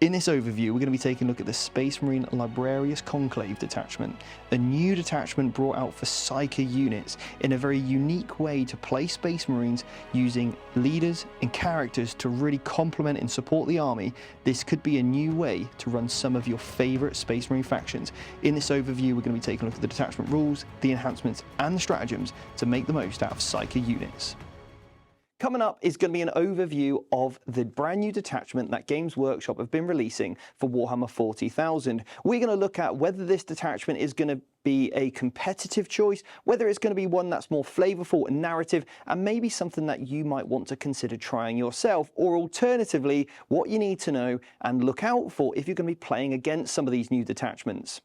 In this overview, we're going to be taking a look at the Space Marine Librarius Conclave Detachment, a new detachment brought out for Psyker units in a very unique way to play Space Marines using leaders and characters to really complement and support the army. This could be a new way to run some of your favourite Space Marine factions. In this overview, we're going to be taking a look at the detachment rules, the enhancements and the stratagems to make the most out of Psyker units. Coming up is going to be an overview of the brand new detachment that Games Workshop have been releasing for Warhammer 40,000. We're going to look at whether this detachment is going to be a competitive choice, whether it's going to be one that's more flavorful and narrative, and maybe something that you might want to consider trying yourself, or alternatively, what you need to know and look out for if you're going to be playing against some of these new detachments.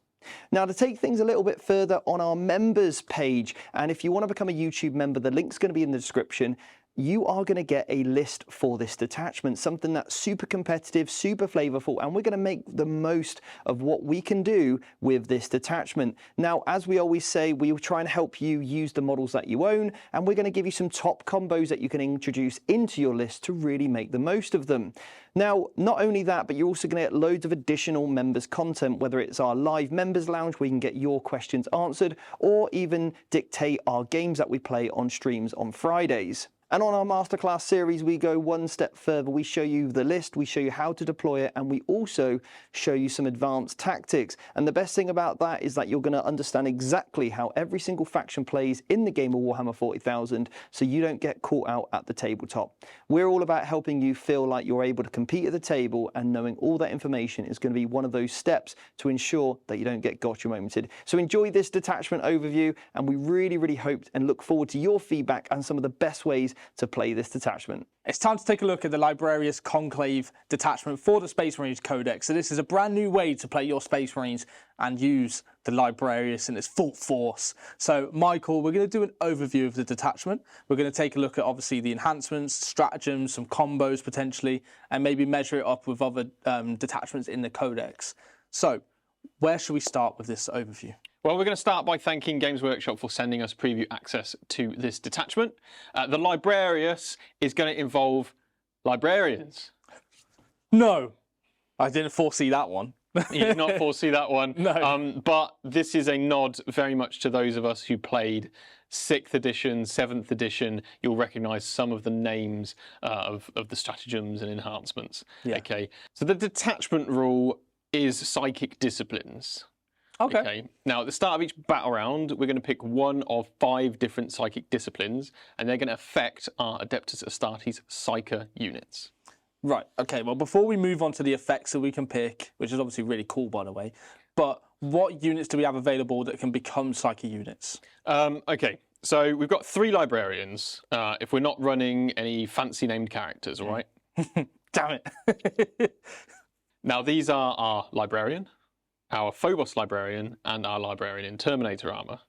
Now, to take things a little bit further on our members page, and if you want to become a YouTube member, the link's going to be in the description. You are going to get a list for this detachment, something that's super competitive, super flavorful, and we're going to make the most of what we can do with this detachment. Now, as we always say, we will try and help you use the models that you own, and we're going to give you some top combos that you can introduce into your list to really make the most of them. Now, not only that, but you're also going to get loads of additional members content, whether it's our live members lounge where you can get your questions answered, or even dictate our games that we play on streams on Fridays. And on our masterclass series, we go one step further. We show you the list, we show you how to deploy it, and we also show you some advanced tactics. And the best thing about that is that you're going to understand exactly how every single faction plays in the game of Warhammer 40,000, so you don't get caught out at the tabletop. We're all about helping you feel like you're able to compete at the table, and knowing all that information is going to be one of those steps to ensure that you don't get gotcha momented. So enjoy this detachment overview, and we really hope and look forward to your feedback and some of the best ways to play this detachment. It's time to take a look at the Librarius Conclave Detachment for the Space Marines Codex. So this is a brand new way to play your Space Marines and use the Librarius in its full force. So Michael, we're going to do an overview of the detachment. We're going to take a look at obviously the enhancements, stratagems, some combos potentially, and maybe measure it up with other detachments in the Codex. So where should we start with this overview? Well, we're going to start by thanking Games Workshop for sending us preview access to this detachment. The Librarius is going to involve librarians. No, I didn't foresee that one. You did not foresee that one. No. But this is a nod very much to those of us who played 6th edition, 7th edition. You'll recognise some of the names of the stratagems and enhancements. Yeah. Okay. So the detachment rule is psychic disciplines. Okay. Now, at the start of each battle round, we're going to pick one of 5 different psychic disciplines, and they're going to affect our Adepta Sororitas Psyker units. Right. Okay. Well, before we move on to the effects that we can pick, which is obviously really cool, by the way, but what units do we have available that can become Psyker units? Okay. So we've got 3 librarians, if we're not running any fancy named characters, all right? Damn it. Now, these are our librarian, our Phobos librarian, and our librarian in Terminator armor.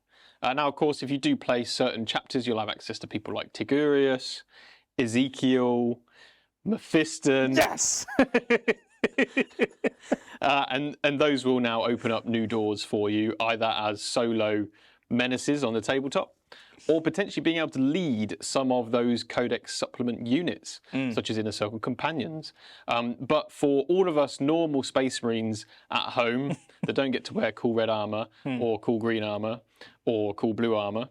Now, of course, if you do play certain chapters, you'll have access to people like Tigurius, Ezekiel, Mephiston. Yes! And those will now open up new doors for you, either as solo menaces on the tabletop, or potentially being able to lead some of those Codex supplement units, such as Inner Circle Companions. But for all of us normal Space Marines at home that don't get to wear cool red armour, or cool green armour, or cool blue armour,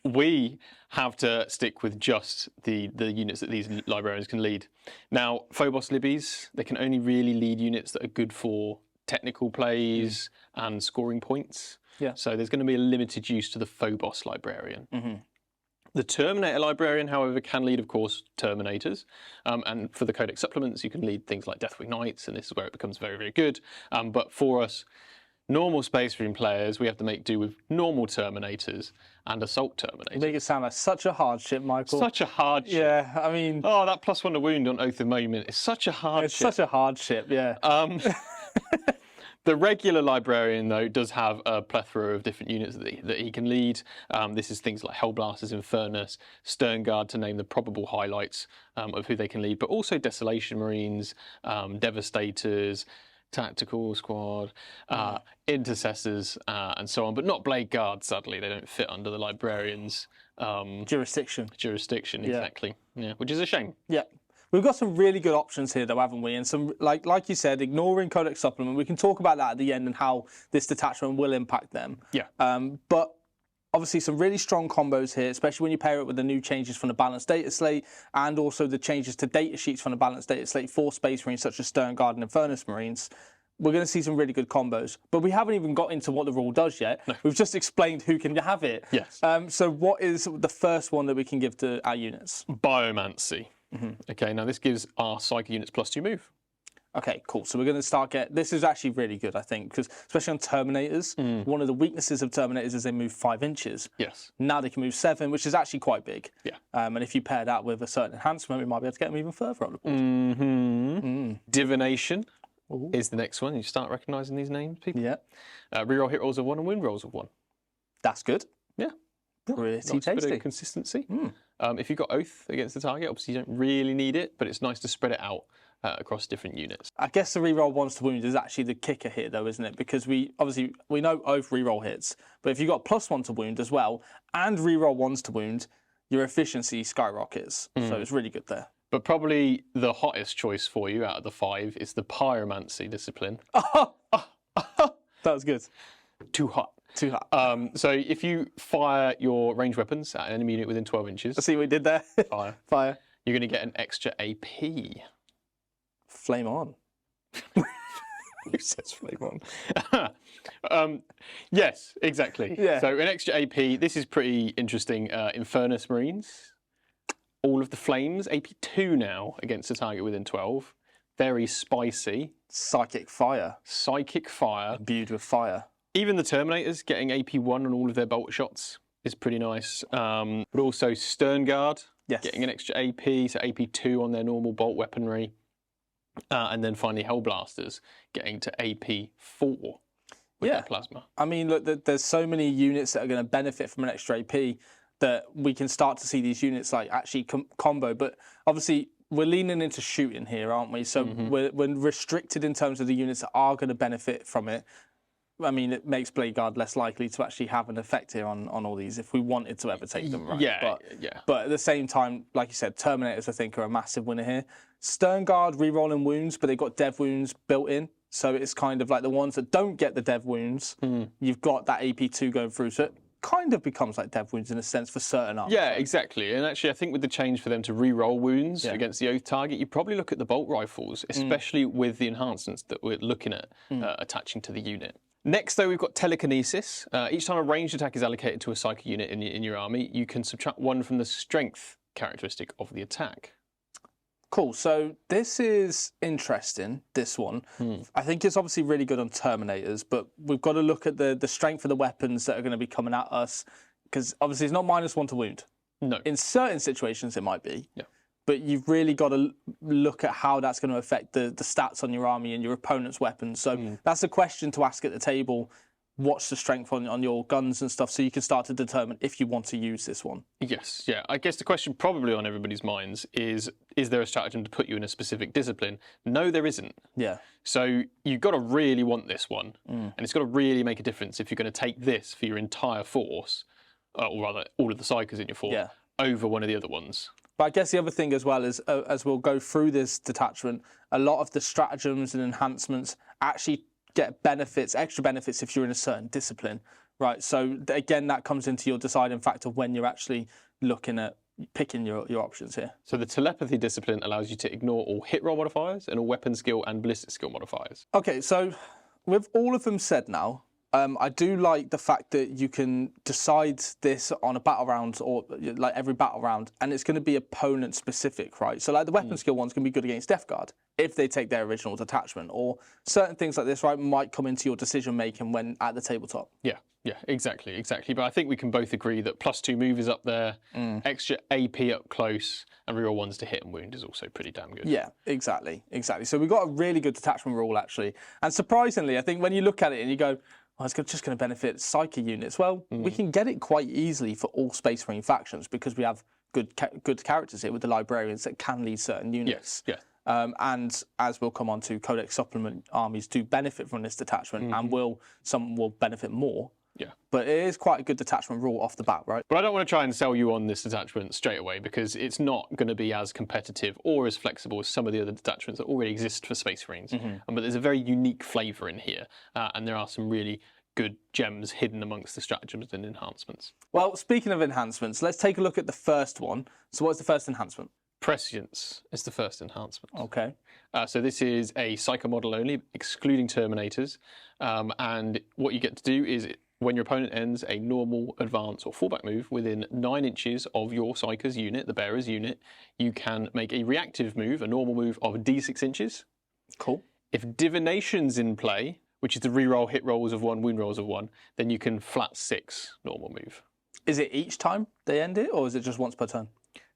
we have to stick with just the units that these librarians can lead. Now, Phobos Libbies, they can only really lead units that are good for technical plays and scoring points. Yeah. So there's going to be a limited use to the Phobos librarian. The Terminator librarian, however, can lead, of course, Terminators. And for the Codex supplements, you can lead things like Deathwing Knights, and this is where it becomes very good. But for us normal Space Marine players, we have to make do with normal Terminators and Assault Terminators. You make it sound like such a hardship, Michael. Such a hardship. Yeah, I mean... Oh, that +1 to wound on Oath of Moment is such a hardship. It's such a hardship, yeah. The regular librarian, though, does have a plethora of different units that he can lead. This is things like Hellblasters, Infernus, Sternguard, to name the probable highlights of who they can lead, but also Desolation Marines, Devastators, Tactical Squad, Intercessors, and so on, but not Blade Guards, sadly. They don't fit under the librarian's jurisdiction. Jurisdiction, exactly. Yeah, which is a shame. Yeah. We've got some really good options here, though, haven't we? And some, like you said, ignoring Codex Supplement. We can talk about that at the end and how this detachment will impact them. Yeah. But obviously some really strong combos here, especially when you pair it with the new changes from the balanced data slate and also the changes to data sheets from the balanced data slate for Space Marines such as Stern Guard and Infernus Marines. We're going to see some really good combos. But we haven't even got into what the rule does yet. No. We've just explained who can have it. Yes. So what is the first one that we can give to our units? Biomancy. Okay, now this gives our Psyker units +2 move. Okay, cool. So we're going to start this is actually really good, I think, because especially on Terminators, one of the weaknesses of Terminators is they move 5 inches. Yes. Now they can move 7, which is actually quite big. Yeah. And if you pair that with a certain enhancement, we might be able to get them even further up the board. Divination is the next one. You start recognising these names, people. Yeah. Reroll hit rolls of 1 and win rolls of 1. That's good. Yeah. Pretty Nice bit tasty. of consistency. If you've got Oath against the target, obviously you don't really need it, but it's nice to spread it out across different units. I guess the reroll 1s to wound is actually the kicker here, though, isn't it? Because we know Oath reroll hits, but if you've got +1 to wound as well and reroll 1s to wound, your efficiency skyrockets. So it's really good there. But probably the hottest choice for you out of the 5 is the Pyromancy discipline. That was good. Too hot. Too hot. So if you fire your ranged weapons at an enemy unit within 12 inches, Let's see what we did there. fire, Fire. you're going to get an extra AP. Flame on. Who says flame on? Yes, exactly. Yeah. So an extra AP. This is pretty interesting. Infernus Marines. All of the flames. AP2 now against a target within 12. Very spicy. Psychic fire. Psychic fire. Imbued with fire. Even the Terminators getting AP1 on all of their bolt shots is pretty nice. But also Stern Guard getting an extra AP, so AP2 on their normal bolt weaponry. And then finally Hellblasters getting to AP4 with their plasma. I mean, look, there's so many units that are going to benefit from an extra AP that we can start to see these units like actually combo. But obviously, we're leaning into shooting here, aren't we? So we're restricted in terms of the units that are going to benefit from it. I mean, it makes Blade Guard less likely to actually have an effect here on all these if we wanted to ever take them, right? Yeah, But at the same time, like you said, Terminators, I think, are a massive winner here. Stern Guard re-rolling wounds, but they've got dev wounds built in. So it's kind of like the ones that don't get the dev wounds, you've got that AP2 going through. So it kind of becomes like dev wounds in a sense for certain arms. Yeah, exactly. And actually, I think with the change for them to re-roll wounds against the Oath target, you probably look at the bolt rifles, especially with the enhancements that we're looking at attaching to the unit. Next, though, we've got Telekinesis. Each time a ranged attack is allocated to a Psyker unit in your army, you can subtract 1 from the strength characteristic of the attack. Cool. So this is interesting, this one. I think it's obviously really good on Terminators, but we've got to look at the strength of the weapons that are going to be coming at us, because obviously it's not -1 to wound. No. In certain situations, it might be. Yeah. But you've really got to look at how that's going to affect the stats on your army and your opponent's weapons. So that's a question to ask at the table. What's the strength on your guns and stuff, so you can start to determine if you want to use this one. Yes, yeah. I guess the question probably on everybody's minds is there a stratagem to put you in a specific discipline? No, there isn't. Yeah. So you've got to really want this one, and it's got to really make a difference if you're going to take this for your entire force, or rather all of the Psykers in your force, over one of the other ones. But I guess the other thing as well is, as we'll go through this detachment, a lot of the stratagems and enhancements actually get benefits, extra benefits if you're in a certain discipline, right? So again, that comes into your deciding factor when you're actually looking at picking your options here. So the Telepathy discipline allows you to ignore all hit roll modifiers and all weapon skill and ballistic skill modifiers. Okay, so with all of them said now, I do like the fact that you can decide this on a battle round or like every battle round, and it's going to be opponent specific, right? So like the weapon skill one's going to be good against Death Guard if they take their original detachment, or certain things like this, right, might come into your decision making when at the tabletop. Yeah, exactly. But I think we can both agree that +2 move is up there, extra AP up close, and reroll 1s to hit and wound is also pretty damn good. Yeah, exactly. So we've got a really good detachment rule actually, and surprisingly, I think when you look at it and you go, oh, it's just going to benefit Psyker units. Well, we can get it quite easily for all Space Marine factions because we have good characters here with the Librarians that can lead certain units. Yes. And as we'll come on to, Codex Supplement armies do benefit from this detachment, and some will benefit more. Yeah. But it is quite a good detachment rule off the bat, right? But I don't want to try and sell you on this detachment straight away because it's not going to be as competitive or as flexible as some of the other detachments that already exist for Space Marines. But there's a very unique flavour in here, and there are some really good gems hidden amongst the stratagems and enhancements. Well, speaking of enhancements, let's take a look at the first one. So what's the first enhancement? Prescience is the first enhancement. Okay. So this is a Psycho model only, excluding Terminators. And what you get to do is, when your opponent ends a normal, advance, or fallback move within 9 inches of your Psycho's unit, the bearer's unit, you can make a reactive move, a normal move of D6 inches. Cool. If Divination's in play, which is the reroll hit rolls of 1, wound rolls of 1, then you can flat 6 normal move. Is it each time they end it, or is it just once per turn?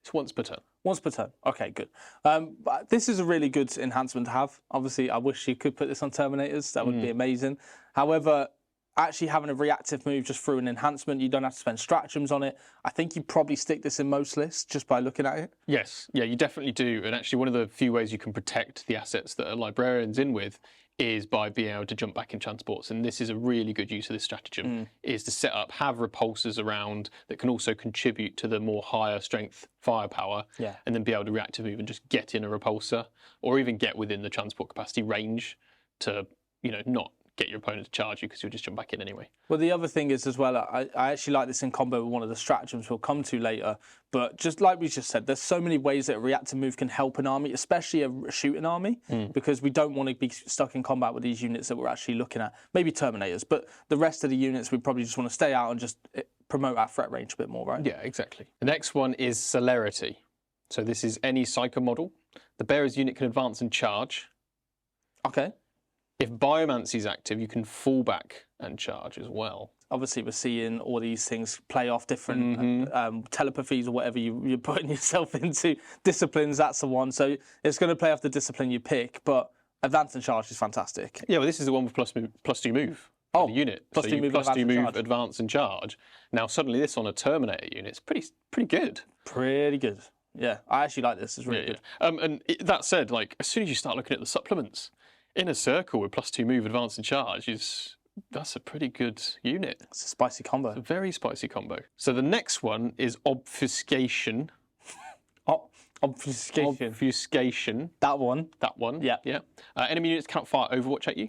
It's once per turn. Once per turn. Okay, good. But this is a really good enhancement to have. Obviously, I wish you could put this on Terminators. That would be amazing. However, actually having a reactive move just through an enhancement, you don't have to spend stratagems on it. I think you probably stick this in most lists just by looking at it. Yes, yeah, you definitely do. And actually, one of the few ways you can protect the assets that a librarian's in with is by being able to jump back in transports. And this is a really good use of this stratagem, is to set up, have repulsors around that can also contribute to the more higher strength firepower, and then be able to reactive move and just get in a repulsor, or even get within the transport capacity range to, you know, not get your opponent to charge you because you'll just jump back in anyway. Well, the other thing is as well, I actually like this in combo with one of the stratagems we'll come to later, but just like we just said, there's so many ways that a reactive move can help an army, especially a shooting army, because we don't want to be stuck in combat with these units that we're actually looking at. Maybe Terminators, but the rest of the units we probably just want to stay out and just promote our threat range a bit more, right? Yeah, exactly. The next one is Celerity. So this is any Psycho model. The bearer's unit can advance and charge. Okay. If Biomancy is active, you can fall back and charge as well. Obviously, we're seeing all these things play off different telepathies or whatever you're putting yourself into. Disciplines, that's the one. So it's going to play off the discipline you pick, but advance and charge is fantastic. Yeah, well, this is the one with plus 2 move. Oh, the unit. plus so 2 you move, plus advance 2 and move, charge. advance and charge. Now suddenly this on a Terminator unit is pretty good. Pretty good. Yeah, I actually like this. It's really good. And that said, like as soon as you start looking at the supplements, Inner Circle with plus 2 move, advance and charge that's a pretty good unit. It's a spicy combo. It's a very spicy combo. So the next one is Obfuscation. Obfuscation. Obfuscation. That one. That one. Yeah. Yeah. Enemy units cannot fire Overwatch at you.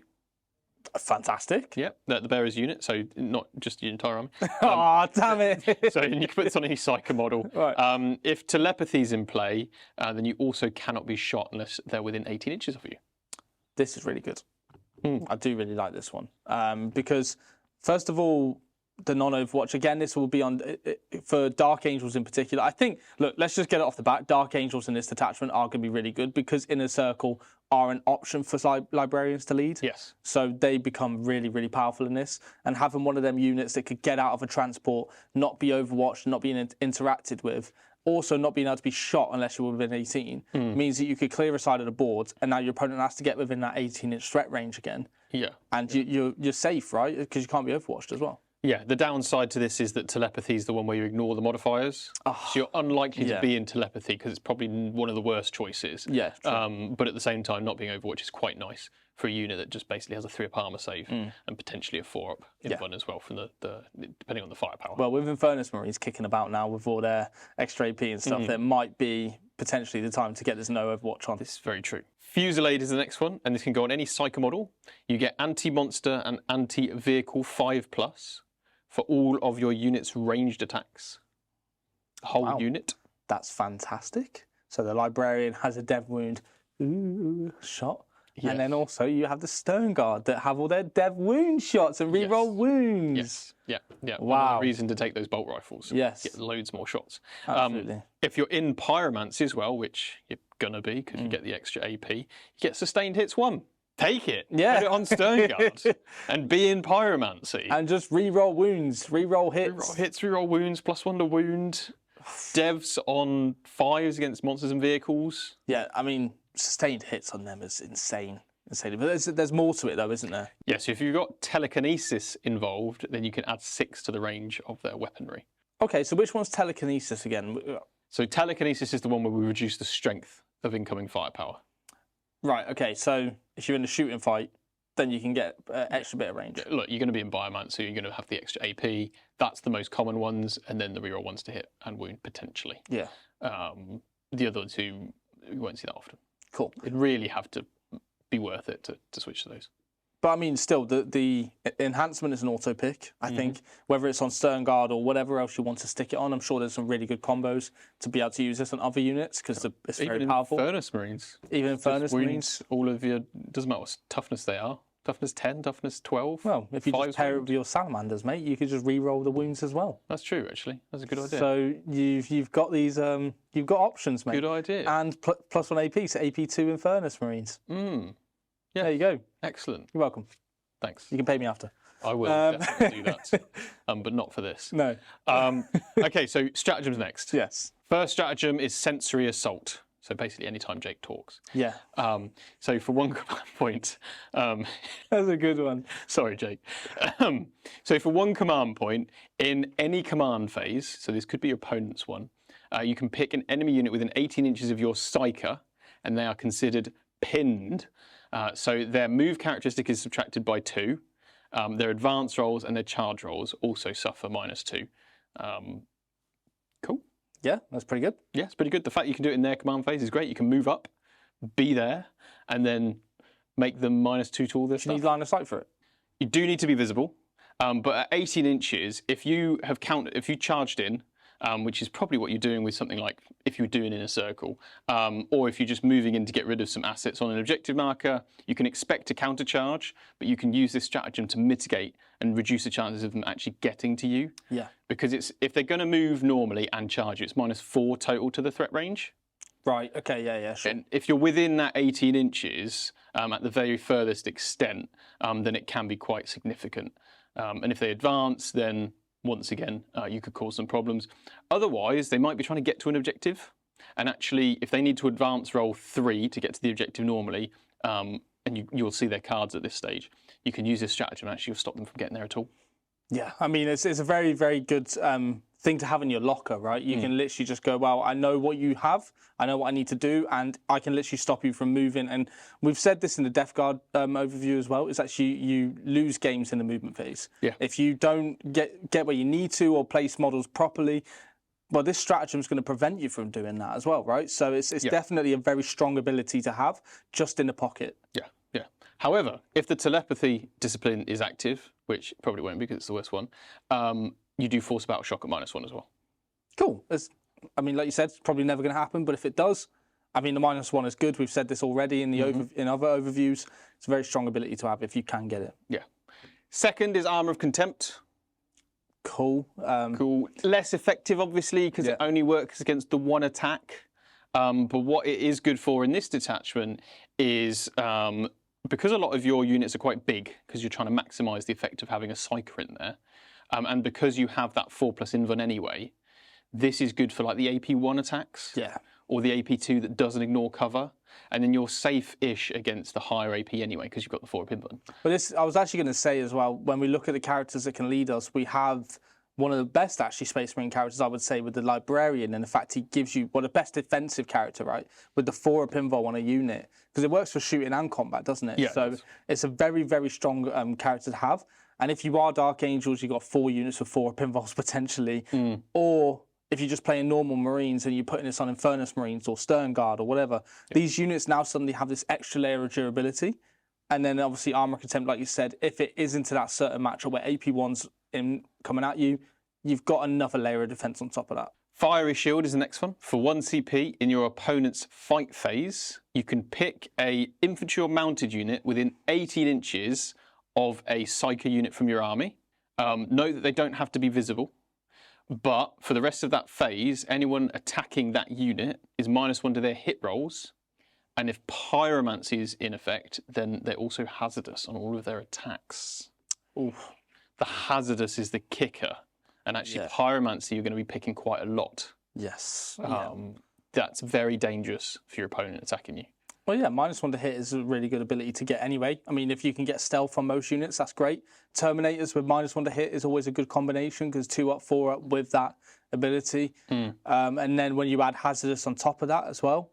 Fantastic. Yeah. The bearer's unit, so not just your entire army. Oh, damn it. So you can put this on any Psycho model. Right. If telepathy is in play, then you also cannot be shot unless they're within 18 inches of you. This is really good. I do really like this one because, first of all, the non-Overwatch, again, this will be on for Dark Angels in particular. I think, look, let's just get it off the bat. Dark Angels in this detachment are going to be really good because Inner Circle are an option for librarians to lead. Yes. So they become really, really powerful in this. And having one of them units that could get out of a transport, not be overwatched, not being interacted with, also not being able to be shot unless you're within 18, means that you could clear a side of the board and now your opponent has to get within that 18-inch threat range again. Yeah. And you're safe, right? Because you can't be overwatched as well. Yeah, the downside to this is that telepathy is the one where you ignore the modifiers. So you're unlikely to be in telepathy because it's probably one of the worst choices. Yeah. True. But at the same time, not being Overwatch is quite nice for a unit that just basically has a 3-up armor save and potentially a 4-up in one as well from the depending on the firepower. Well, with Infernus Marines kicking about now with all their extra AP and stuff, there might be potentially the time to get this no Overwatch on. This is very true. Fusillade is the next one, and this can go on any Psycho model. You get anti-monster and anti-vehicle 5+. For all of your unit's ranged attacks. The whole unit. That's fantastic. So the Librarian has a dev wound shot. Yes. And then also you have the Stone Guard that have all their dev wound shots and reroll wounds. Yes. Yeah. Wow. Another reason to take those bolt rifles. Yes. Get loads more shots. Absolutely. If you're in Pyromancy as well, which you're going to be because you get the extra AP, you get Sustained Hits 1. Take it. Yeah. Put it on Stone Guard and be in Pyromancy. And just re-roll wounds, re-roll hits. Re-roll hits, re-roll wounds, +1 to wound. Devs on 5s against monsters and vehicles. Yeah, I mean, sustained hits on them is insane. But there's more to it though, isn't there? Yeah, so if you've got telekinesis involved, then you can add 6 to the range of their weaponry. Okay, so which one's telekinesis again? So telekinesis is the one where we reduce the strength of incoming firepower. Right, okay, so if you're in a shooting fight, then you can get extra bit of range. Look, you're going to be in Biomancer, so you're going to have the extra AP. That's the most common ones, and then the reroll ones to hit and wound potentially. Yeah. The other two, you won't see that often. Cool. It'd really have to be worth it to switch to those. But I mean, still, the enhancement is an auto pick. I think whether it's on Stern Guard or whatever else you want to stick it on, I'm sure there's some really good combos to be able to use this on other units because it's very powerful. Even in Furnace Marines. Even in Furnace Marines. All of your, doesn't matter what toughness they are. Toughness 10, toughness 12. Well, if you just pair it with your salamanders, mate, you could just re-roll the wounds as well. That's true, actually. That's a good idea. So you've got these, you've got options, mate. Good idea. And plus 1 AP, so AP2 in Furnace Marines. Yeah. There you go. Excellent. You're welcome. Thanks. You can pay me after. I will definitely do that, but not for this. No. Okay, so stratagems next. Yes. First stratagem is sensory assault. So basically, anytime Jake talks. Yeah. So for one command point, that's a good one. Sorry, Jake. So for one command point in any command phase, so this could be your opponent's one, you can pick an enemy unit within 18 inches of your psyker, and they are considered pinned. So their move characteristic is subtracted by 2. Their advance rolls and their charge rolls also suffer -2. Cool. Yeah, that's pretty good. Yeah, it's pretty good. The fact you can do it in their command phase is great. You can move up, be there, and then make them -2 to all this stuff. You need line of sight for it. You do need to be visible, but at 18 inches, if you charged in, which is probably what you're doing with something like if you were doing in a circle, or if you're just moving in to get rid of some assets on an objective marker, you can expect a countercharge, but you can use this stratagem to mitigate and reduce the chances of them actually getting to you. Yeah. Because if they're going to move normally and charge you, it's -4 total to the threat range. Right, okay, yeah, sure. And if you're within that 18 inches, at the very furthest extent, then it can be quite significant. And if they advance, then once again, you could cause some problems. Otherwise, they might be trying to get to an objective. And actually, if they need to advance roll 3 to get to the objective normally, and you'll see their cards at this stage, you can use this stratagem and actually stop them from getting there at all. Yeah, I mean, it's a very, very good thing to have in your locker, right? You can literally just go, well, I know what you have, I know what I need to do, and I can literally stop you from moving. And we've said this in the Death Guard overview as well, is that you lose games in the movement phase. Yeah. If you don't get where you need to or place models properly, well, this stratagem is going to prevent you from doing that as well, right? So it's definitely a very strong ability to have just in the pocket. Yeah. However, if the telepathy discipline is active, which probably won't be because it's the worst one, you do force battle shock at -1 as well. Cool. I mean, like you said, it's probably never going to happen, but if it does, I mean, the -1 is good. We've said this already in the in other overviews. It's a very strong ability to have if you can get it. Yeah. Second is Armour of Contempt. Cool. Cool. Less effective, obviously, because it only works against the one attack. But what it is good for in this detachment is because a lot of your units are quite big, because you're trying to maximise the effect of having a psyker in there, and because you have that 4+ invuln anyway, this is good for like the AP1 attacks. Yeah. Or the AP2 that doesn't ignore cover, and then you're safe-ish against the higher AP anyway, because you've got the 4 invuln. But this, I was actually going to say as well, when we look at the characters that can lead us, we have one of the best, actually, Space Marine characters, I would say, with the Librarian. And in fact, he gives you, the best defensive character, right? With the 4 invuln on a unit. Because it works for shooting and combat, doesn't it? Yeah, so it's a very, very strong character to have. And if you are Dark Angels, you've got 4 units with 4 invulns potentially. Or if you're just playing normal Marines and you're putting this on Infernus Marines or Stern Guard or whatever, these units now suddenly have this extra layer of durability. And then obviously Armour of Contempt, like you said, if it is into that certain matchup where AP1's coming at you, you've got another layer of defense on top of that. Fiery Shield is the next one. For 1 CP in your opponent's fight phase, you can pick a infantry or mounted unit within 18 inches of a psyker unit from your army. Note that they don't have to be visible. But for the rest of that phase, anyone attacking that unit is -1 to their hit rolls. And if Pyromancy is in effect, then they're also hazardous on all of their attacks. Oof. The hazardous is the kicker. And actually, Pyromancy, you're going to be picking quite a lot. Yes. That's very dangerous for your opponent attacking you. Well, yeah, -1 to hit is a really good ability to get anyway. I mean, if you can get stealth on most units, that's great. Terminators with -1 to hit is always a good combination because 2 up, 4 up with that ability. And then when you add hazardous on top of that as well,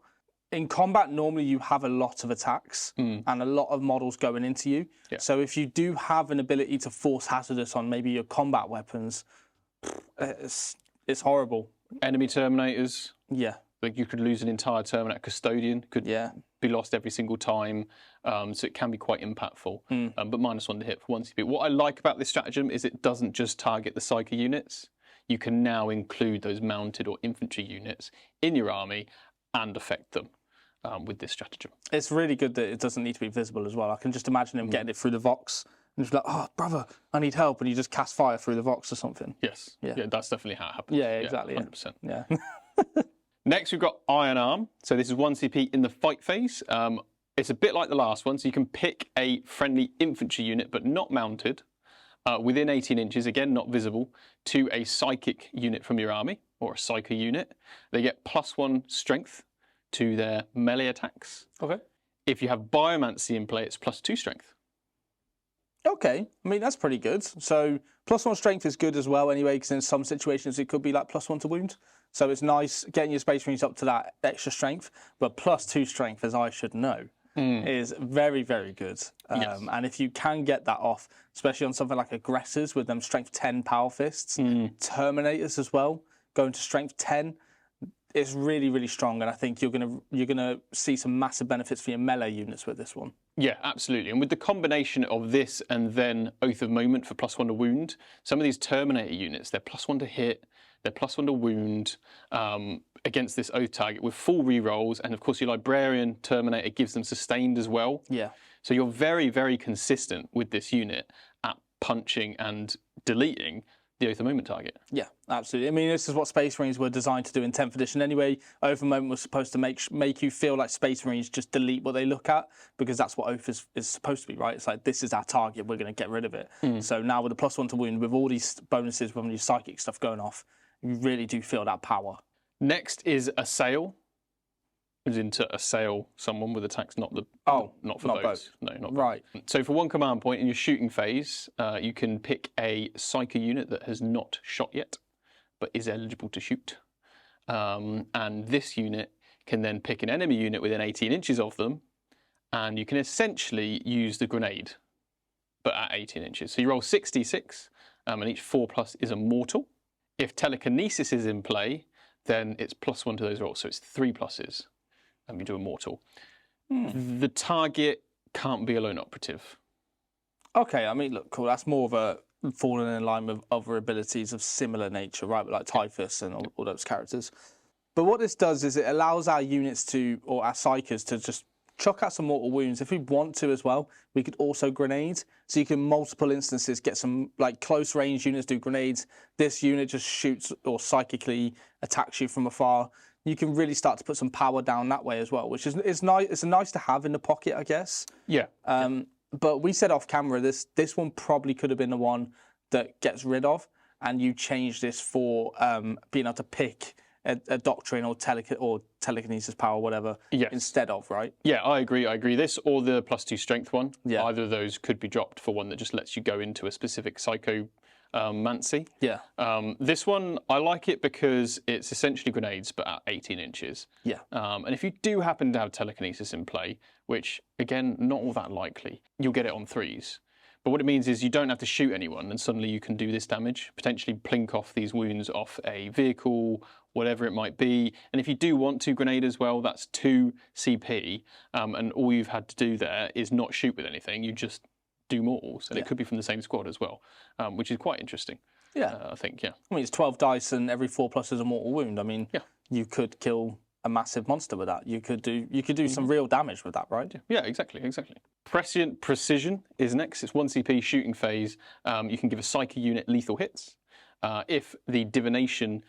in combat, normally you have a lot of attacks and a lot of models going into you. Yeah. So if you do have an ability to force hazardous on maybe your combat weapons, it's horrible. Enemy Terminators. Yeah. Like you could lose an entire Terminator Custodian, could be lost every single time, so it can be quite impactful. But -1 to hit for 1 CP. What I like about this stratagem is it doesn't just target the Psyker units. You can now include those mounted or infantry units in your army and affect them with this stratagem. It's really good that it doesn't need to be visible as well. I can just imagine him getting it through the Vox and just like, oh, brother, I need help, and you just cast fire through the Vox or something. Yes, yeah, that's definitely how it happens. Yeah, exactly. 100%. Yeah. Next, we've got Iron Arm. So this is 1 CP in the fight phase. It's a bit like the last one, so you can pick a friendly infantry unit, but not mounted, within 18 inches, again, not visible, to a psychic unit from your army, or a psyker unit. They get +1 strength to their melee attacks. Okay. If you have Biomancy in play, it's +2 strength. Okay, I mean, that's pretty good. So +1 strength is good as well anyway, because in some situations it could be like +1 to wound. So it's nice getting your Space Marines up to that extra strength, but +2 strength, as I should know, is very, very good. And if you can get that off, especially on something like Aggressors with them strength 10 Power Fists, Terminators as well, going to strength 10, it's really, really strong. And I think you're gonna see some massive benefits for your melee units with this one. Yeah, absolutely. And with the combination of this and then Oath of Moment for +1 to wound, some of these Terminator units, they're +1 to hit, they're +1 to wound against this Oath target with full rerolls. And of course, your Librarian Terminator gives them sustained as well. Yeah. So you're very, very consistent with this unit at punching and deleting the Oath of Moment target. Yeah, absolutely. I mean, this is what Space Marines were designed to do in 10th edition anyway. Oath of Moment was supposed to make you feel like Space Marines just delete what they look at, because that's what Oath is supposed to be, right? It's like, this is our target, we're going to get rid of it. So now with a +1 to wound, with all these bonuses from your psychic stuff going off, you really do feel that power. Next is Assail. As into assail someone with attacks, not for not both. No, not right. both. So for 1 command point in your shooting phase, you can pick a psyker unit that has not shot yet, but is eligible to shoot. And this unit can then pick an enemy unit within 18 inches of them, and you can essentially use the grenade, but at 18 inches. So you roll 6d6, and each 4+ is a mortal. If telekinesis is in play, then it's +1 to those rolls, so it's 3 pluses. And you do a mortal. The target can't be a lone operative. Okay, I mean, look, cool. That's more of a falling in line with other abilities of similar nature, right? Like Typhus and all those characters. But what this does is it allows our units to, or our psychers, to just chuck out some mortal wounds. If we want to as well, we could also grenade. So you can multiple instances get some like close range units do grenades. This unit just shoots or psychically attacks you from afar. You can really start to put some power down that way as well, which is nice. It's nice to have in the pocket, I guess. Yeah. But we said off camera, this one probably could have been the one that gets rid of, and you change this for being able to pick a doctrine or telekinesis power, whatever, instead of, right? Yeah, I agree. This or the +2 strength one. Yeah. Either of those could be dropped for one that just lets you go into a specific psycho mancy. Yeah. This one, I like it because it's essentially grenades, but at 18 inches. Yeah. And if you do happen to have telekinesis in play, which, again, not all that likely, you'll get it on 3s. But what it means is you don't have to shoot anyone, and suddenly you can do this damage, potentially plink off these wounds off a vehicle, whatever it might be. And if you do want to grenade as well, that's 2 CP, and all you've had to do there is not shoot with anything. You just do mortals, and it could be from the same squad as well, which is quite interesting. Yeah, I think. Yeah. I mean, it's 12 dice, and every 4+ is a mortal wound. I mean, you could kill a massive monster with that. You could do some real damage with that, right? Yeah, exactly. Prescient Precision is next. It's 1 CP shooting phase. You can give a psyche unit lethal hits. If the divination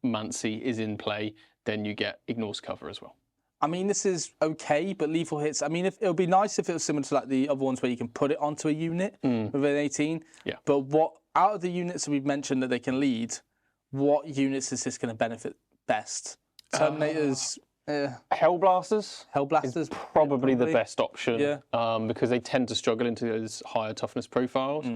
mancy is in play, then you get ignores cover as well. I mean, this is okay, but lethal hits. I mean, it would be nice if it was similar to like the other ones where you can put it onto a unit within 18. Yeah. But what out of the units that we've mentioned that they can lead, what units is this going to benefit best? Terminators Hellblasters. Hellblasters, Probably the best option. Yeah. Because they tend to struggle into those higher toughness profiles.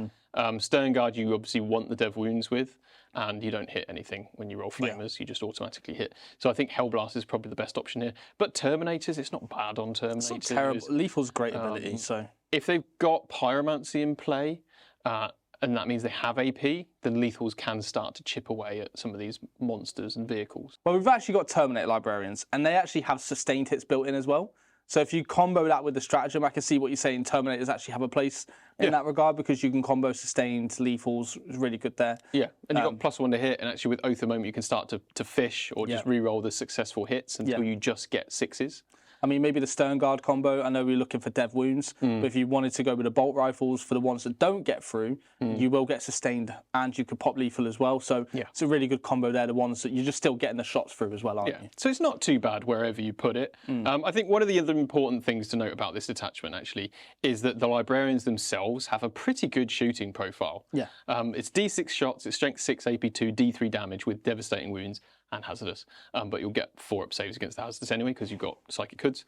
Stern Guard, you obviously want the Dev Wounds with, and you don't hit anything when you roll Flamers. You just automatically hit. So I think Hellblasters is probably the best option here. But Terminators, it's not bad on Terminators. It's not terrible. Lethal's great ability. So if they've got Pyromancy in play, and that means they have AP, then Lethals can start to chip away at some of these monsters and vehicles. Well, we've actually got Terminator Librarians, and they actually have sustained hits built in as well. So if you combo that with the stratagem, I can see what you're saying. Terminators actually have a place in that regard because you can combo sustained, lethals, really good there. Yeah, and you've got +1 to hit, and actually with Oath of Moment, you can start to fish or just re-roll the successful hits until you just get 6s. I mean, maybe the Stern Guard combo, I know we're looking for Dev Wounds, but if you wanted to go with the Bolt Rifles for the ones that don't get through, you will get sustained and you could pop lethal as well. So it's a really good combo there, the ones that you're just still getting the shots through as well, aren't you? So it's not too bad wherever you put it. I think one of the other important things to note about this detachment, actually, is that the Librarians themselves have a pretty good shooting profile. Yeah. It's D6 shots, it's Strength 6, AP2, D3 damage with Devastating Wounds and Hazardous. But you'll get 4-up saves against the Hazardous anyway, because you've got Psychic Hoods.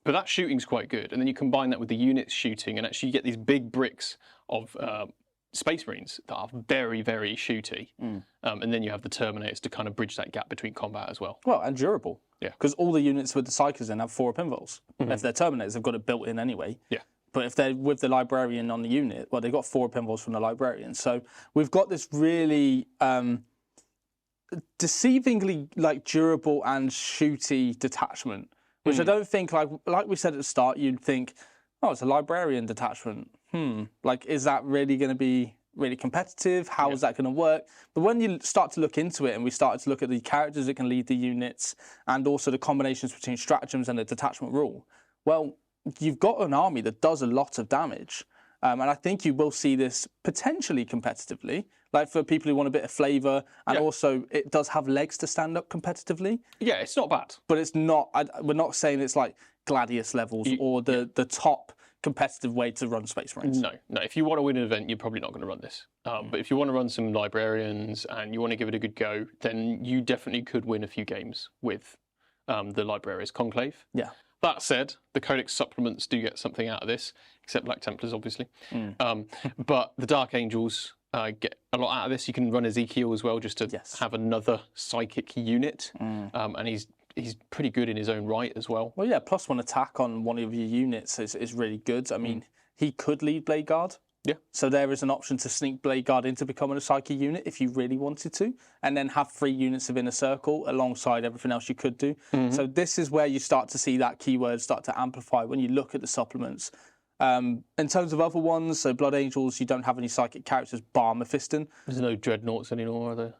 But that shooting's quite good. And then you combine that with the units shooting, and actually you get these big bricks of Space Marines that are very, very shooty. And then you have the Terminators to kind of bridge that gap between combat as well. Well, and durable. Yeah. Because all the units with the Psychers in have 4-up invuls. If they're Terminators, they've got it built in anyway. Yeah. But if they're with the Librarian on the unit, well, they've got 4-up invuls from the Librarian. So we've got this really deceivingly durable and shooty detachment, which I don't think, like we said at the start, you'd think, oh, it's a Librarian detachment. Is that really going to be really competitive? How is that going to work? But when you start to look into it, and we started to look at the characters that can lead the units, and also the combinations between stratagems and the detachment rule, well, you've got an army that does a lot of damage. And I think you will see this potentially competitively, for people who want a bit of flavour, and also it does have legs to stand up competitively. Yeah, it's not bad. But it's not, we're not saying it's like Gladius levels or the top competitive way to run Space Marines. No. If you want to win an event, you're probably not going to run this. But if you want to run some Librarians and you want to give it a good go, then you definitely could win a few games with the Librarians Conclave. Yeah. That said, the Codex supplements do get something out of this, except Black Templars, obviously. But the Dark Angels get a lot out of this. You can run Ezekiel as well, just to have another psychic unit. And he's pretty good in his own right as well. Well, yeah, +1 attack on one of your units is really good. I mean, he could lead Blade Guard. Yeah. So there is an option to sneak Blade Guard into becoming a psychic unit if you really wanted to, and then have 3 units of Inner Circle alongside everything else you could do. So this is where you start to see that keyword start to amplify when you look at the supplements. In terms of other ones, so Blood Angels, you don't have any psychic characters bar Mephiston. There's no Dreadnoughts anymore, are there?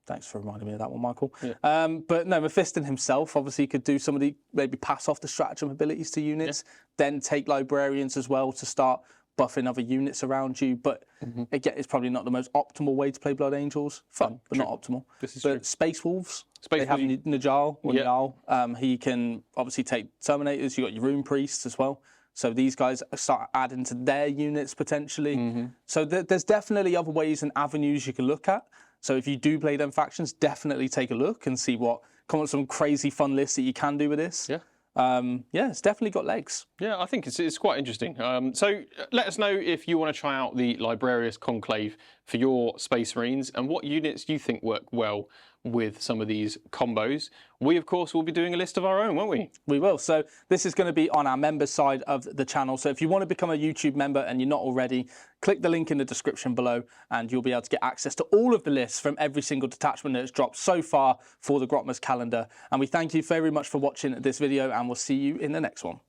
Thanks for reminding me of that one, Michael. But no, Mephiston himself obviously could do some of the, maybe pass off the stratagem abilities to units, then take Librarians as well to start buffing other units around you. But again, it's probably not the most optimal way to play Blood Angels. Fun, but not optimal. This is but true. Space Wolves, they have Najal or Niall. He can obviously take Terminators. You've got your Rune Priests as well. So these guys start adding to their units potentially. So there's definitely other ways and avenues you can look at. So if you do play them factions, definitely take a look and see come up with some crazy fun lists that you can do with this. It's definitely got legs. Yeah, I think it's quite interesting. So let us know if you want to try out the Librarius Conclave for your Space Marines and what units you think work well with some of these combos. We, of course, will be doing a list of our own, won't we? We will. So this is going to be on our members side of the channel. So if you want to become a YouTube member and you're not already, click the link in the description below and you'll be able to get access to all of the lists from every single detachment that's dropped so far for the Grotmas calendar. And we thank you very much for watching this video, and we'll see you in the next one.